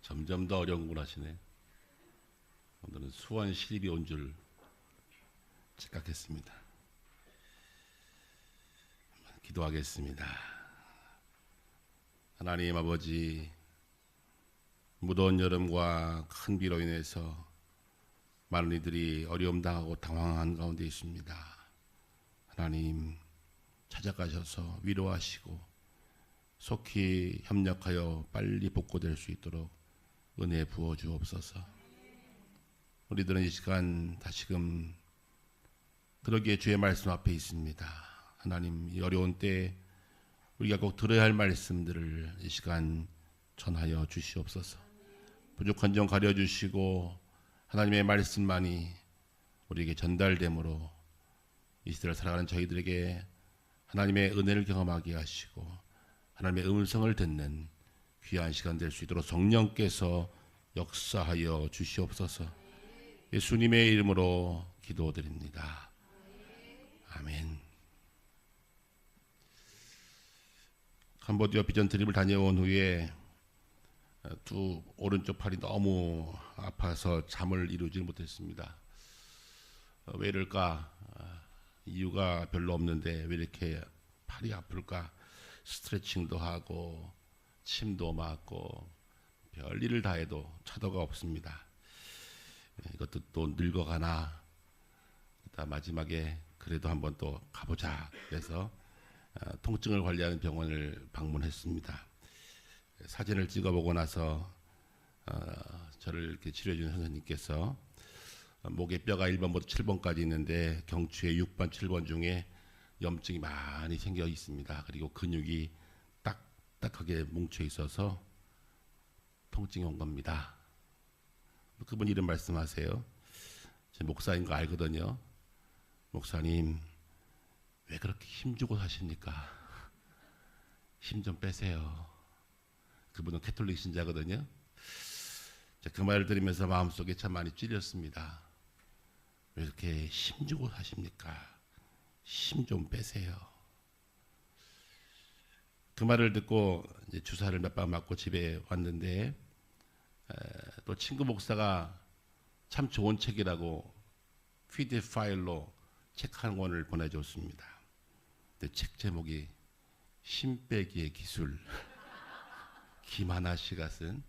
점점 더 어려운 걸 하시네. 오늘은 수원 시립이 온 줄 착각했습니다. 기도하겠습니다. 하나님 아버지, 무더운 여름과 큰 비로 인해서 많은 이들이 어려움 당하고 당황한 가운데 있습니다. 하나님 찾아가셔서 위로하시고 속히 협력하여 빨리 복구될 수 있도록 은혜 부어 주옵소서. 우리들은 이 시간 다시금 그러기에 주의 말씀 앞에 있습니다. 하나님, 이 어려운 때 우리가 꼭 들어야 할 말씀들을 이 시간 전하여 주시옵소서. 부족한 점 가려주시고 하나님의 말씀만이 우리에게 전달됨으로 이 시대를 살아가는 저희들에게 하나님의 은혜를 경험하게 하시고 하나님의 음성을 듣는 귀한 시간 될 수 있도록 성령께서 역사하여 주시옵소서. 예수님의 이름으로 기도드립니다. 아멘. 캄보디아 비전 트립을 다녀온 후에 두 오른쪽 팔이 너무 아파서 잠을 이루지 못했습니다. 왜 이럴까? 이유가 별로 없는데 왜 이렇게 팔이 아플까? 스트레칭도 하고 침도 맞고 별일을 다 해도 차도가 없습니다. 이것도 또 늙어가나? 마지막에 그래도 한번 또 가보자 그래서 통증을 관리하는 병원을 방문했습니다. 사진을 찍어보고 나서 저를 이렇게 치료해주는 선생님께서 목에 뼈가 1번부터 7번까지 있는데 경추에 6번, 7번 중에 염증이 많이 생겨 있습니다. 그리고 근육이 딱딱하게 뭉쳐 있어서 통증이 온 겁니다. 그분 이름 말씀하세요. 제 목사인 거 알거든요. 목사님, 왜 그렇게 힘주고 사십니까? 힘 좀 빼세요. 그분은 캐톨릭 신자거든요. 그 말을 들으면서 마음속에 참 많이 찔렸습니다. 왜 이렇게 힘주고 사십니까? 힘 좀 빼세요. 그 말을 듣고 이제 주사를 몇 방 맞고 집에 왔는데 또 친구 목사가 참 좋은 책이라고 PDF 파일로 책 한 권을 보내줬습니다. 근데 책 제목이 힘 빼기의 기술. 김하나 씨가 쓴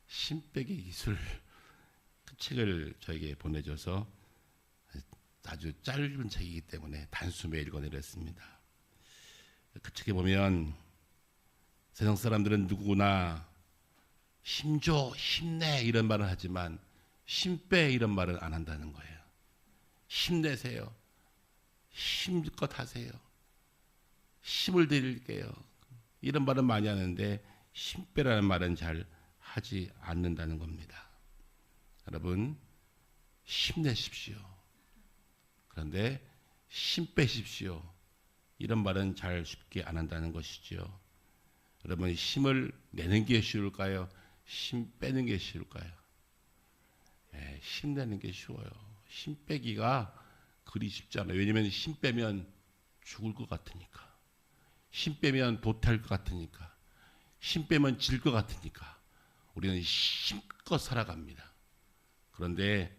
힘 빼기 기술, 그 책을 저에게 보내줘서 아주 짧은 책이기 때문에 단숨에 읽어내렸습니다. 그 책에 보면 세상 사람들은 누구나 힘줘, 힘내 이런 말을 하지만 힘빼 이런 말을 안 한다는 거예요. 힘내세요. 힘껏 하세요. 힘을 드릴게요. 이런 말은 많이 하는데 힘 빼라는 말은 잘 하지 않는다는 겁니다. 여러분, 힘내십시오. 그런데 힘 빼십시오. 이런 말은 잘 쉽게 안 한다는 것이죠. 여러분, 힘을 내는 게 쉬울까요? 힘 빼는 게 쉬울까요? 힘 내는 게 쉬워요. 힘 빼기가 그리 쉽지 않아요. 왜냐하면 힘 빼면 죽을 것 같으니까. 힘 빼면 도태할 것 같으니까. 힘 빼면 질 것 같으니까 우리는 힘껏 살아갑니다. 그런데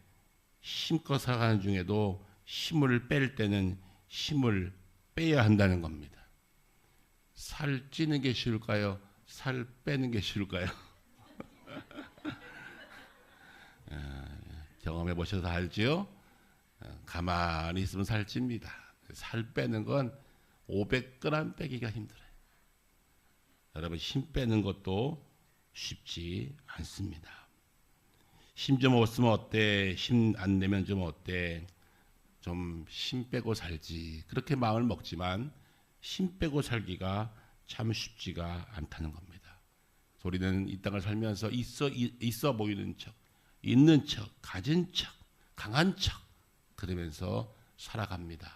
힘껏 살아가는 중에도 힘을 뺄 때는 힘을 빼야 한다는 겁니다. 살 찌는 게 쉬울까요? 살 빼는 게 쉬울까요? 경험해 보셔서 알지요? 가만히 있으면 살 찝니다. 살 빼는 건 500g 빼기가 힘들어요. 여러분, 힘 빼는 것도 쉽지 않습니다. 힘 좀 없으면 어때? 힘 안 내면 좀 어때? 좀 힘 빼고 살지. 그렇게 마음을 먹지만 힘 빼고 살기가 참 쉽지가 않다는 겁니다. 우리는 이 땅을 살면서 있어 보이는 척, 있는 척, 가진 척, 강한 척 그러면서 살아갑니다.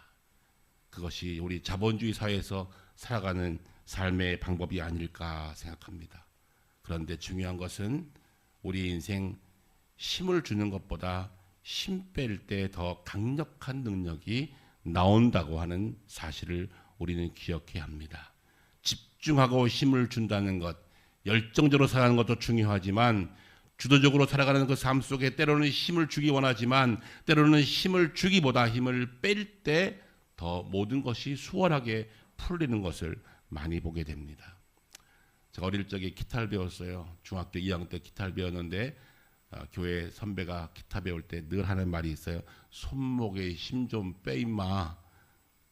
그것이 우리 자본주의 사회에서 살아가는 삶의 방법이 아닐까 생각합니다. 그런데 중요한 것은 우리 인생 힘을 주는 것보다 힘 뺄 때 더 강력한 능력이 나온다고 하는 사실을 우리는 기억해야 합니다. 집중하고 힘을 준다는 것, 열정적으로 살아가는 것도 중요하지만 주도적으로 살아가는 그 삶 속에 때로는 힘을 주기 원하지만 때로는 힘을 주기보다 힘을 뺄 때 더 모든 것이 수월하게 풀리는 것을 많이 보게 됩니다. 제가 어릴 적에 기타를 배웠어요. 중학교 2학년 때 기타를 배웠는데 교회 선배가 기타 배울 때 늘 하는 말이 있어요. 손목에 힘 좀 빼 임마.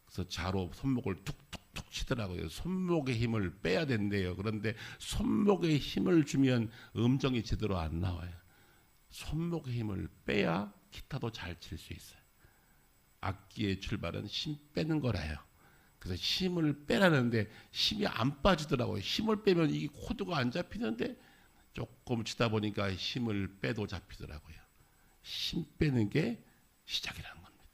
그래서 자로 손목을 툭툭툭 치더라고요. 손목에 힘을 빼야 된대요. 그런데 손목에 힘을 주면 음정이 제대로 안 나와요. 손목에 힘을 빼야 기타도 잘 칠 수 있어요. 악기의 출발은 힘 빼는 거라요. 그래서 힘을 빼라는데 힘이 안 빠지더라고요. 힘을 빼면 이 코드가 안 잡히는데 조금 치다 보니까 힘을 빼도 잡히더라고요. 힘 빼는 게 시작이라는 겁니다.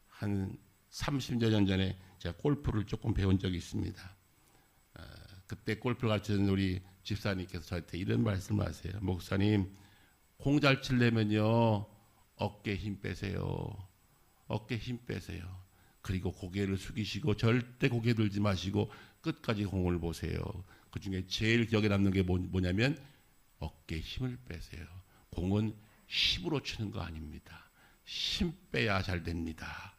한 30여 년 전에 제가 골프를 조금 배운 적이 있습니다. 그때 골프를 가르치는 우리 집사님께서 저한테 이런 말씀을 하세요. 목사님, 공 잘 치려면요 어깨에 힘 빼세요. 어깨에 힘 빼세요. 그리고 고개를 숙이시고 절대 고개 들지 마시고 끝까지 공을 보세요. 그 중에 제일 기억에 남는 게 뭐냐면 어깨에 힘을 빼세요. 공은 힘으로 치는 거 아닙니다. 힘 빼야 잘 됩니다.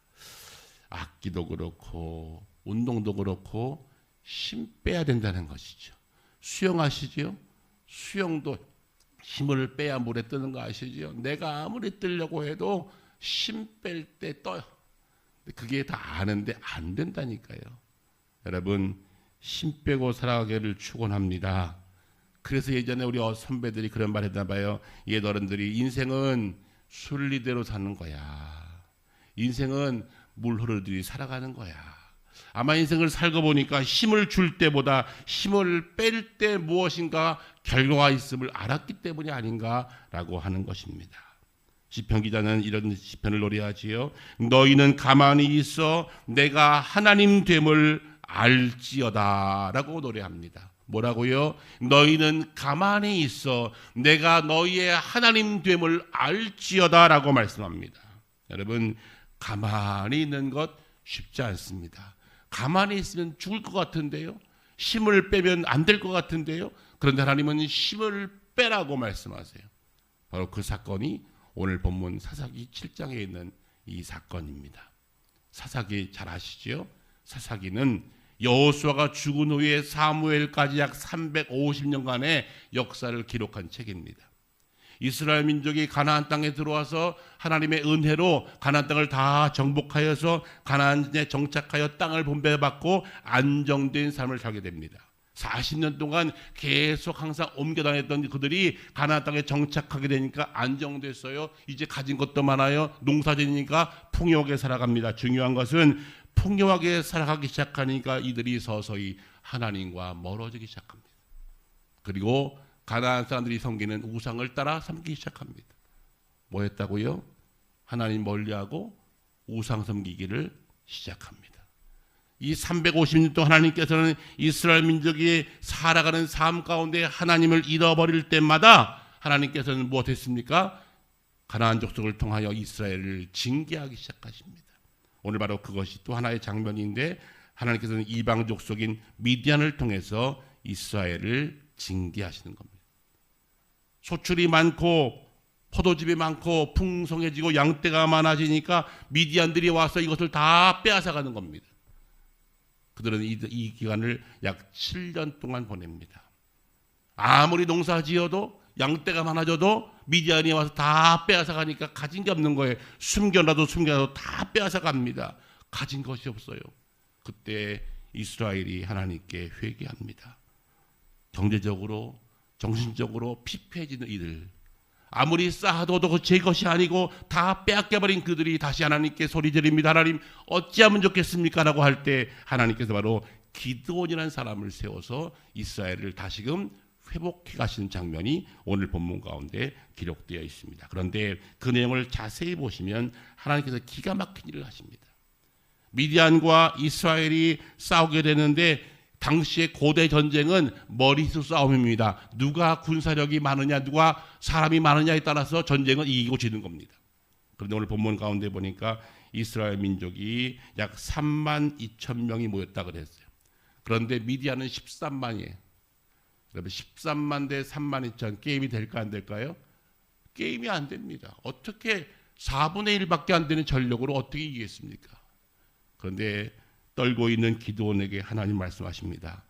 악기도 그렇고 운동도 그렇고 힘 빼야 된다는 것이죠. 수영하시지요? 수영도 힘을 빼야 물에 뜨는 거 아시죠? 내가 아무리 뜨려고 해도 힘 뺄 때 떠요. 그게 다 아는데 안 된다니까요. 여러분, 힘 빼고 살아가기를 축원합니다. 그래서 예전에 우리 선배들이 그런 말 했나 봐요. 옛 어른들이 인생은 순리대로 사는 거야. 인생은 물 흐르듯이 살아가는 거야. 아마 인생을 살고 보니까 힘을 줄 때보다 힘을 뺄 때 무엇인가 결과가 있음을 알았기 때문이 아닌가라고 하는 것입니다. 시편 기자는 이런 시편을 노래하지요. 너희는 가만히 있어 내가 하나님 됨을 알지어다 라고 노래합니다. 뭐라고요? 너희는 가만히 있어 내가 너희의 하나님 됨을 알지어다 라고 말씀합니다. 여러분, 가만히 있는 것 쉽지 않습니다. 가만히 있으면 죽을 것 같은데요. 힘을 빼면 안 될 것 같은데요. 그런데 하나님은 힘을 빼라고 말씀하세요. 바로 그 사건이 오늘 본문 사사기 7장에 있는 이 사건입니다. 사사기 잘 아시죠? 사사기는 여호수아가 죽은 후에 사무엘까지 약 350년간의 역사를 기록한 책입니다. 이스라엘 민족이 가나안 땅에 들어와서 하나님의 은혜로 가나안 땅을 다 정복하여서 가나안에 정착하여 땅을 분배받고 안정된 삶을 살게 됩니다. 40년 동안 계속 항상 옮겨 다녔던 그들이 가나안 땅에 정착하게 되니까 안정됐어요. 이제 가진 것도 많아요. 농사지니까 풍요하게 살아갑니다. 중요한 것은 풍요하게 살아가기 시작하니까 이들이 서서히 하나님과 멀어지기 시작합니다. 그리고 가나안 사람들이 섬기는 우상을 따라 섬기기 시작합니다. 뭐 했다고요? 하나님 멀리하고 우상 섬기기를 시작합니다. 이 350년 동안 하나님께서는 이스라엘 민족이 살아가는 삶 가운데 하나님을 잃어버릴 때마다 하나님께서는 무엇했습니까? 가나안 족속을 통하여 이스라엘을 징계하기 시작하십니다. 오늘 바로 그것이 또 하나의 장면인데 하나님께서는 이방 족속인 미디안을 통해서 이스라엘을 징계하시는 겁니다. 소출이 많고 포도즙이 많고 풍성해지고 양떼가 많아지니까 미디안들이 와서 이것을 다 빼앗아가는 겁니다. 그들은 이 기간을 약 7년 동안 보냅니다. 아무리 농사 지어도 양떼가 많아져도 미디안이 와서 다 빼앗아가니까 가진 게 없는 거예요. 숨겨놔도 다 빼앗아갑니다. 가진 것이 없어요. 그때 이스라엘이 하나님께 회개합니다. 경제적으로 정신적으로 피폐해지는 이들, 아무리 쌓아둬도 제 것이 아니고 다 빼앗겨버린 그들이 다시 하나님께 소리지릅니다. 하나님 어찌하면 좋겠습니까? 라고 할 때 하나님께서 바로 기드온이라는 사람을 세워서 이스라엘을 다시금 회복해 가시는 장면이 오늘 본문 가운데 기록되어 있습니다. 그런데 그 내용을 자세히 보시면 하나님께서 기가 막힌 일을 하십니다. 미디안과 이스라엘이 싸우게 되는데 당시의 고대 전쟁은 머리수 싸움입니다. 누가 군사력이 많으냐, 누가 사람이 많으냐에 따라서 전쟁은 이기고 지는 겁니다. 그런데 오늘 본문 가운데 보니까 이스라엘 민족이 약 3만 2천 명이 모였다 그랬어요. 그런데 미디안은 13만이에요. 여러분 13만 대 3만 2천 게임이 될까 안 될까요? 게임이 안 됩니다. 어떻게 4분의 1밖에 안 되는 전력으로 어떻게 이기겠습니까? 그런데 떨고 있는 기드온에게 하나님 말씀하십니다.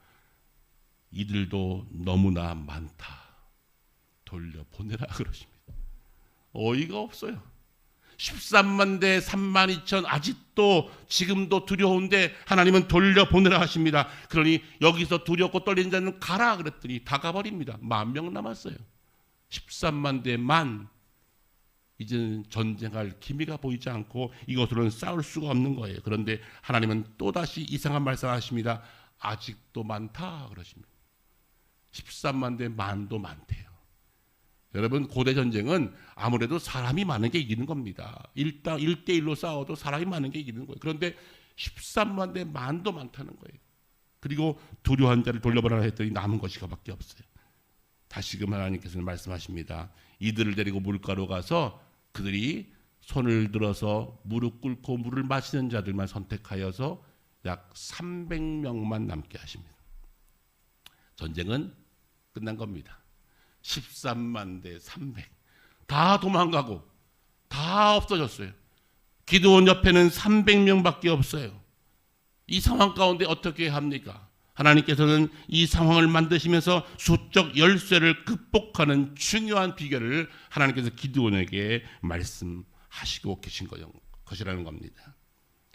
이들도 너무나 많다. 돌려보내라 그러십니다. 어이가 없어요. 13만 대 3만 2천 아직도 지금도 두려운데 하나님은 돌려보내라 하십니다. 그러니 여기서 두렵고 떨리는 자는 가라 그랬더니 다 가버립니다. 10,000명 남았어요. 13만 대 만. 이제는 전쟁할 기미가 보이지 않고 이것으로는 싸울 수가 없는 거예요. 그런데 하나님은 또다시 이상한 말씀하십니다. 아직도 많다 그러십니다. 13만 대 만도 많대요. 여러분 고대 전쟁은 아무래도 사람이 많은 게 이기는 겁니다. 1대1로 싸워도 사람이 많은 게 이기는 거예요. 그런데 13만 대 만도 많다는 거예요. 그리고 두려워한 자를 돌려보라 했더니 남은 것이 그밖에 없어요. 다시금 하나님께서는 말씀하십니다. 이들을 데리고 물가로 가서 그들이 손을 들어서 무릎 꿇고 물을 마시는 자들만 선택하여서 약 300명만 남게 하십니다. 전쟁은 끝난 겁니다. 13만 대 300. 다 도망가고 다 없어졌어요. 기드온 옆에는 300명밖에 없어요. 이 상황 가운데 어떻게 합니까? 하나님께서는 이 상황을 만드시면서 수적 열쇠를 극복하는 중요한 비결을 하나님께서 기드온에게 말씀하시고 계신 것이라는 겁니다.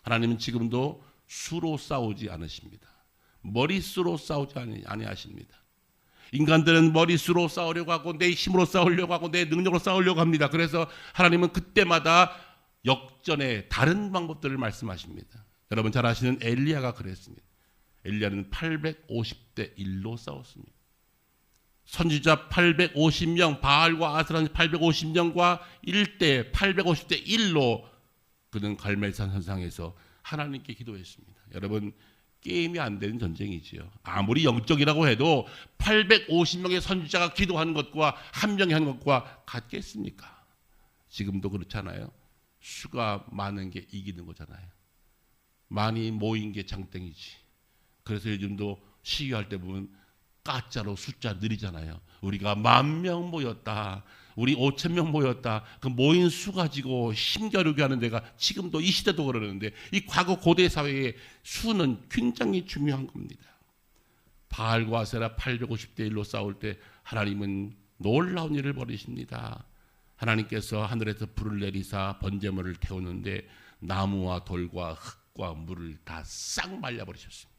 하나님은 지금도 수로 싸우지 않으십니다. 머릿수로 싸우지 아니하십니다. 인간들은 머릿수로 싸우려고 하고 내 힘으로 싸우려고 하고 내 능력으로 싸우려고 합니다. 그래서 하나님은 그때마다 역전의 다른 방법들을 말씀하십니다. 여러분 잘 아시는 엘리야가 그랬습니다. 엘리야는 850대 1로 싸웠습니다. 선지자 850명, 바알과 아스란 850명과 1대 850대 1로 그는 갈멜산 산상에서 하나님께 기도했습니다. 여러분 게임이 안 되는 전쟁이지요. 아무리 영적이라고 해도 850명의 선지자가 기도하는 것과 한 명이 하는 것과 같겠습니까? 지금도 그렇잖아요. 수가 많은 게 이기는 거잖아요. 많이 모인 게 장땡이지. 그래서 요즘도 시위할 때 보면 가짜로 숫자 느리잖아요. 우리가 10,000명 모였다. 우리 5,000명 모였다. 그 모인 수 가지고 힘겨루게 하는 데가 지금도 이 시대도 그러는데 이 과거 고대 사회의 수는 굉장히 중요한 겁니다. 바알과 아세라 850대 1로 싸울 때 하나님은 놀라운 일을 벌이십니다. 하나님께서 하늘에서 불을 내리사 번제물을 태우는데 나무와 돌과 흙과 물을 다 싹 말려버리셨습니다.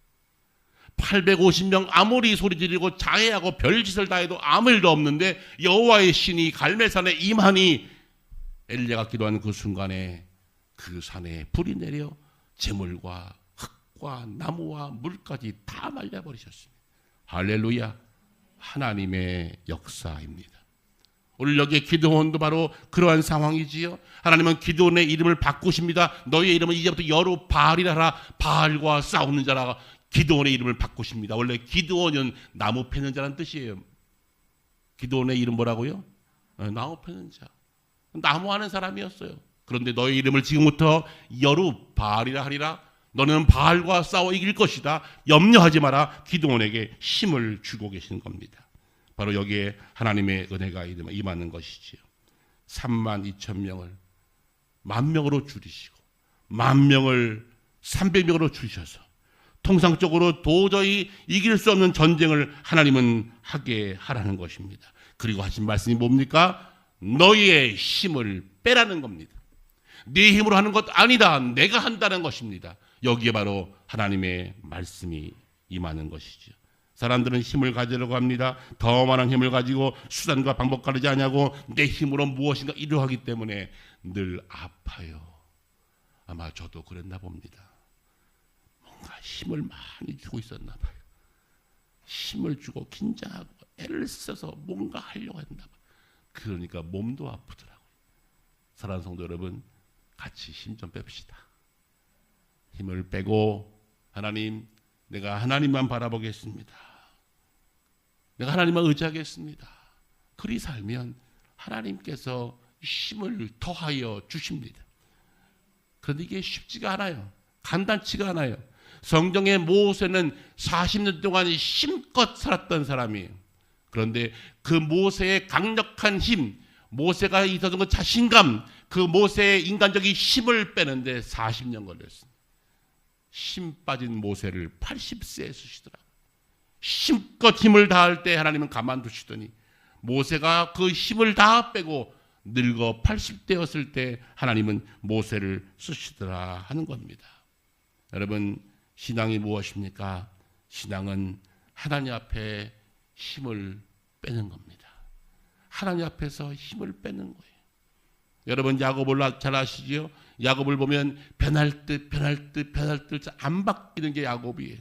850명 아무리 소리 지르고 자해하고 별짓을 다해도 아무 일도 없는데 여호와의 신이 갈멜산에 임하니 엘리야가 기도하는 그 순간에 그 산에 불이 내려 재물과 흙과 나무와 물까지 다 말려버리셨습니다. 할렐루야. 하나님의 역사입니다. 오늘 여기에 기드온도 바로 그러한 상황이지요. 하나님은 기드온의 이름을 바꾸십니다. 너희의 이름은 이제부터 여룻바알이라 하라. 바알과 싸우는 자라. 기드온의 이름을 바꾸십니다. 원래 기드온은 나무 패는 자라는 뜻이에요. 기드온의 이름 뭐라고요? 나무 패는 자. 나무 하는 사람이었어요. 그런데 너의 이름을 지금부터 여룻바알이라 하리라. 너는 바알과 싸워 이길 것이다. 염려하지 마라. 기드온에게 힘을 주고 계시는 겁니다. 바로 여기에 하나님의 은혜가 임하는 것이지요. 32,000명을 10,000명으로 줄이시고 10,000명을 300명으로 줄이셔서 통상적으로 도저히 이길 수 없는 전쟁을 하나님은 하게 하라는 것입니다. 그리고 하신 말씀이 뭡니까? 너희의 힘을 빼라는 겁니다. 네 힘으로 하는 것 아니다. 내가 한다는 것입니다. 여기에 바로 하나님의 말씀이 임하는 것이죠. 사람들은 힘을 가지려고 합니다. 더 많은 힘을 가지고 수단과 방법 가리지 않냐고 내 힘으로 무엇인가 이루어 하기 때문에 늘 아파요. 아마 저도 그랬나 봅니다. 뭔가 힘을 많이 주고 있었나 봐요. 힘을 주고 긴장하고 애를 써서 뭔가 하려고 했나 봐요. 그러니까 몸도 아프더라고요. 사랑하는 성도 여러분, 같이 힘 좀 뺍시다. 힘을 빼고 하나님, 내가 하나님만 바라보겠습니다. 내가 하나님만 의지하겠습니다. 그리 살면 하나님께서 힘을 더하여 주십니다. 그런데 이게 쉽지가 않아요. 간단치가 않아요. 성경의 모세는 40년 동안 힘껏 살았던 사람이에요. 그런데 그 모세의 강력한 힘, 모세가 있었던 그 자신감, 그 모세의 인간적인 힘을 빼는데 40년 걸렸습니다. 힘 빠진 모세를 80세에 쓰시더라고요. 힘껏 힘을 다할 때 하나님은 가만두시더니 모세가 그 힘을 다 빼고 늙어 80대였을 때 하나님은 모세를 쓰시더라 하는 겁니다. 여러분, 신앙이 무엇입니까? 신앙은 하나님 앞에 힘을 빼는 겁니다. 하나님 앞에서 힘을 빼는 거예요. 여러분, 야곱을 잘 아시지요? 야곱을 보면 변할 듯 안 바뀌는 게 야곱이에요.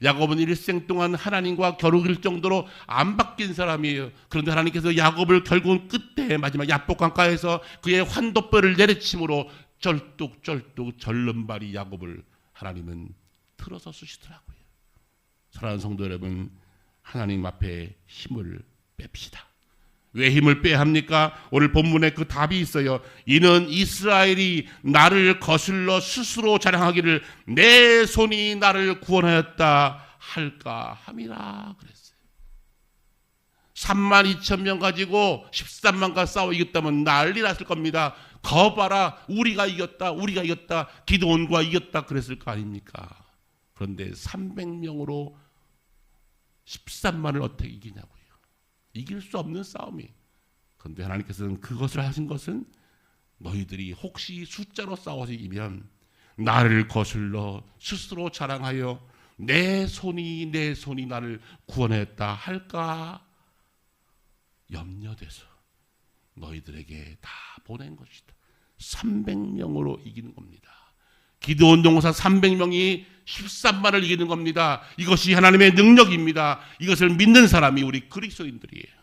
야곱은 일생 동안 하나님과 겨루길 정도로 안 바뀐 사람이에요. 그런데 하나님께서 야곱을 결국은 끝에 마지막 야복 강가에서 그의 환도뼈를 내리침으로 쩔뚝쩔뚝 절름발이 야곱을 하나님은 틀어서 쓰시더라고요. 사랑하는 성도 여러분, 하나님 앞에 힘을 뺍시다. 왜 힘을 빼야 합니까? 오늘 본문에 그 답이 있어요. 이는 이스라엘이 나를 거슬러 스스로 자랑하기를 내 손이 나를 구원하였다 할까 함이라 그랬어요. 32,000명 가지고 13만과 싸워 이겼다면 난리 났을 겁니다. 거봐라, 우리가 이겼다, 기드온과 이겼다 그랬을 거 아닙니까? 그런데 300명으로 13만을 어떻게 이기냐고요. 이길 수 없는 싸움이. 그런데 하나님께서는 그것을 하신 것은 너희들이 혹시 숫자로 싸워서 이기면 나를 거슬러 스스로 자랑하여 내 손이 나를 구원했다 할까 염려돼서 너희들에게 다 보낸 것이다. 300명으로 이기는 겁니다. 기드온 용사 300명이 13만을 이기는 겁니다. 이것이 하나님의 능력입니다. 이것을 믿는 사람이 우리 그리스도인들이에요.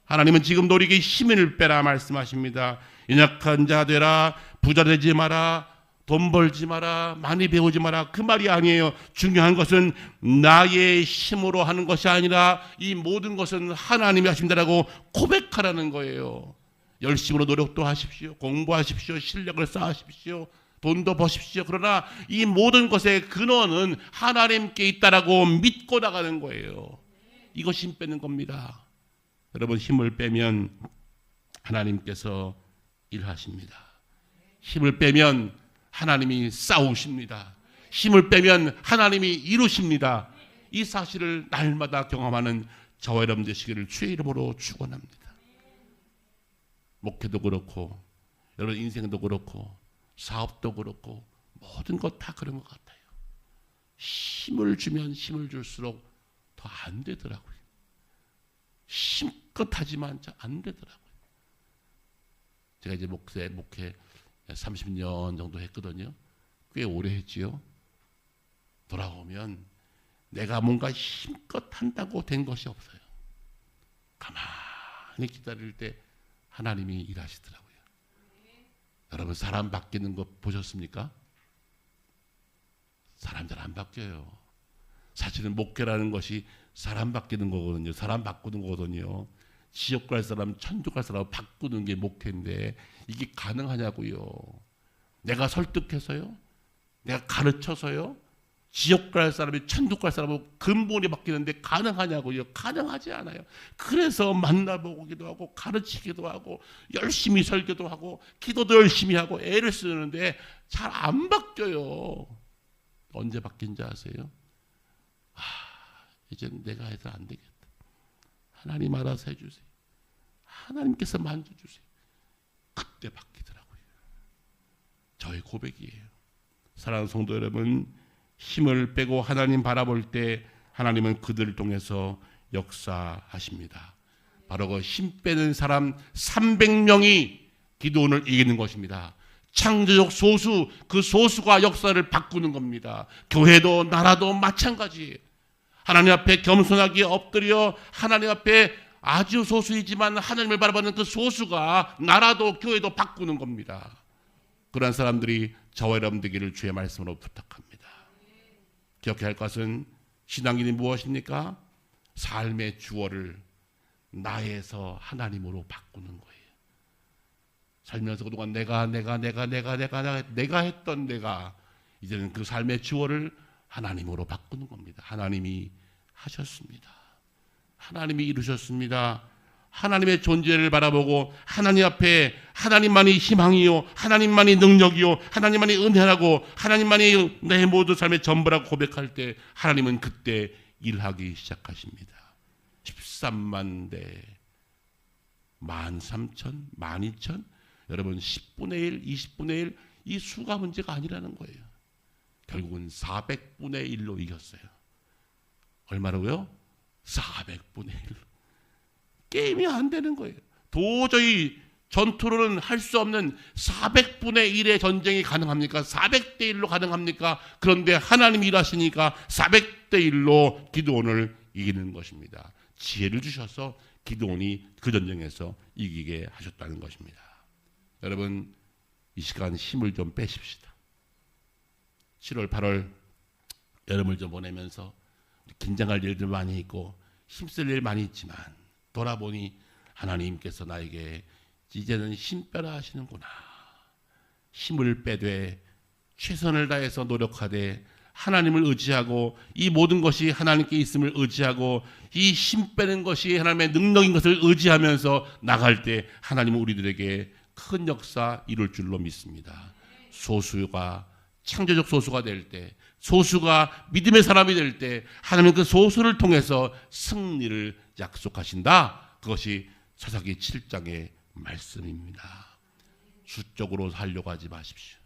하나님은 지금 너에게 힘을 빼라 말씀하십니다. 연약한 자 되라, 부자 되지 마라, 돈 벌지 마라, 많이 배우지 마라. 그 말이 아니에요. 중요한 것은 나의 힘으로 하는 것이 아니라 이 모든 것은 하나님이 하신다라고 고백하라는 거예요. 열심으로 노력도 하십시오. 공부하십시오. 실력을 쌓으십시오. 돈도 버십시오. 그러나 이 모든 것의 근원은 하나님께 있다라고 믿고 나가는 거예요. 이것이 힘 빼는 겁니다. 여러분, 힘을 빼면 하나님께서 일하십니다. 힘을 빼면 하나님이 싸우십니다. 힘을 빼면 하나님이 이루십니다. 이 사실을 날마다 경험하는 저와 여러분 되시기를 주의 이름으로 축원합니다. 목회도 그렇고 여러분 인생도 그렇고 사업도 그렇고 모든 것 다 그런 것 같아요. 힘을 주면 힘을 줄수록 더 안 되더라고요. 힘껏 하지만 안 되더라고요. 제가 이제 목회 30년 정도 했거든요. 꽤 오래 했지요. 돌아오면 내가 뭔가 힘껏 한다고 된 것이 없어요. 가만히 기다릴 때 하나님이 일하시더라고요. 여러분, 사람 바뀌는 거 보셨습니까? 사람 잘 안 바뀌어요. 사실은 목회라는 것이 사람 바뀌는 거거든요. 사람 바꾸는 거거든요. 지옥 갈 사람, 천국 갈 사람 바꾸는 게 목회인데 이게 가능하냐고요. 내가 설득해서요? 내가 가르쳐서요? 지옥 갈 사람이 천국 갈 사람은 근본이 바뀌는데 가능하냐고요. 가능하지 않아요. 그래서 만나보기도 하고 가르치기도 하고 열심히 설교도 하고 기도도 열심히 하고 애를 쓰는데 잘 안 바뀌어요. 언제 바뀐지 아세요? 이제 내가 해서 안 되겠다. 하나님 알아서 해주세요. 하나님께서 만져주세요. 그때 바뀌더라고요. 저의 고백이에요. 사랑하는 성도 여러분, 힘을 빼고 하나님 바라볼 때 하나님은 그들을 통해서 역사하십니다. 바로 그 힘 빼는 사람 300명이 기드온을 이기는 것입니다. 창조적 소수, 그 소수가 역사를 바꾸는 겁니다. 교회도 나라도 마찬가지예요. 하나님 앞에 겸손하게 엎드려 하나님 앞에 아주 소수이지만 하나님을 바라보는 그 소수가 나라도 교회도 바꾸는 겁니다. 그런 사람들이 저와 여러분 되기를 주의 말씀으로 부탁합니다. 기억해야 할 것은 신앙인이 무엇입니까? 삶의 주어를 나에서 하나님으로 바꾸는 거예요. 살면서 그동안 내가 했던 내가 이제는 그 삶의 주어를 하나님으로 바꾸는 겁니다. 하나님이 하셨습니다. 하나님이 이루셨습니다. 하나님의 존재를 바라보고 하나님 앞에 하나님만이 희망이요, 하나님만이 능력이요, 하나님만이 은혜라고, 하나님만이 내 모든 삶의 전부라고 고백할 때 하나님은 그때 일하기 시작하십니다. 13만 대, 13,000, 12,000, 여러분 10분의 1, 20분의 1, 이 수가 문제가 아니라는 거예요. 결국은 400분의 1로 이겼어요. 얼마라고요? 400분의 1. 게임이 안 되는 거예요. 도저히 전투로는 할 수 없는 400분의 1의 전쟁이 가능합니까? 400대 1로 가능합니까? 그런데 하나님이 일하시니까 400대 1로 기드온을 이기는 것입니다. 지혜를 주셔서 기드온이 그 전쟁에서 이기게 하셨다는 것입니다. 여러분, 이 시간 힘을 좀 빼십시다. 7월, 8월 여름을 좀 보내면서 긴장할 일들 많이 있고 힘쓸 일 많이 있지만 돌아보니 하나님께서 나에게 이제는 힘 빼라 하시는구나. 힘을 빼되 최선을 다해서 노력하되 하나님을 의지하고 이 모든 것이 하나님께 있음을 의지하고 이 힘 빼는 것이 하나님의 능력인 것을 의지하면서 나갈 때 하나님은 우리들에게 큰 역사 이룰 줄로 믿습니다. 소수가 창조적 소수가 될 때, 소수가 믿음의 사람이 될 때 하나님은 그 소수를 통해서 승리를 약속하신다. 그것이 사사기 7장의 말씀입니다. 수적으로 하려고 하지 마십시오.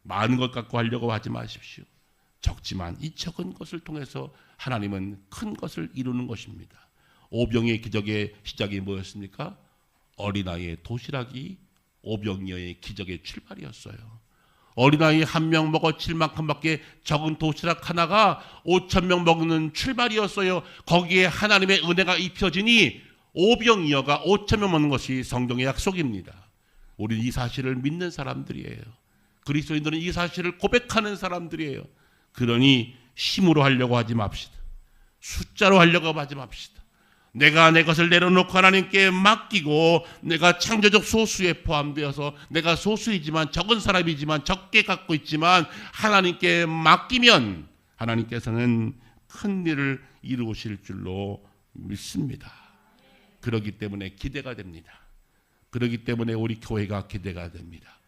많은 것 갖고 하려고 하지 마십시오. 적지만 이 적은 것을 통해서 하나님은 큰 것을 이루는 것입니다. 오병이의 기적의 시작이 뭐였습니까? 어린아이의 도시락이 오병이어의 기적의 출발이었어요. 어린아이 한 명 먹어칠 만큼밖에 적은 도시락 하나가 5,000명 먹는 출발이었어요. 거기에 하나님의 은혜가 입혀지니 오병이어가 5,000명 먹는 것이 성경의 약속입니다. 우리는 이 사실을 믿는 사람들이에요. 그리스도인들은 이 사실을 고백하는 사람들이에요. 그러니 힘으로 하려고 하지 맙시다. 숫자로 하려고 하지 맙시다. 내가 내 것을 내려놓고 하나님께 맡기고 내가 창조적 소수에 포함되어서 내가 소수이지만 적은 사람이지만 적게 갖고 있지만 하나님께 맡기면 하나님께서는 큰 일을 이루실 줄로 믿습니다. 그렇기 때문에 기대가 됩니다. 그렇기 때문에 우리 교회가 기대가 됩니다.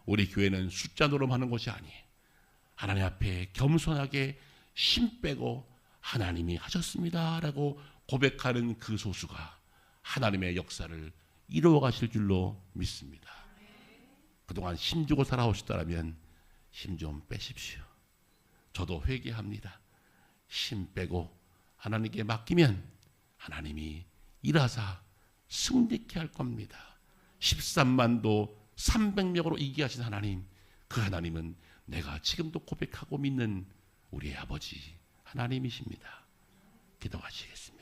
우리 교회는 숫자 노름하는 것이 아니에요. 하나님 앞에 겸손하게 힘 빼고 하나님이 하셨습니다 라고 고백하는 그 소수가 하나님의 역사를 이루어 가실 줄로 믿습니다. 그동안 힘주고 살아오셨다면 힘 좀 빼십시오. 저도 회개합니다. 힘 빼고 하나님께 맡기면 하나님이 일하사 승리케 할 겁니다. 13만도 300명으로 이기게 하신 하나님, 그 하나님은 내가 지금도 고백하고 믿는 우리의 아버지 하나님이십니다. 기도하시겠습니다.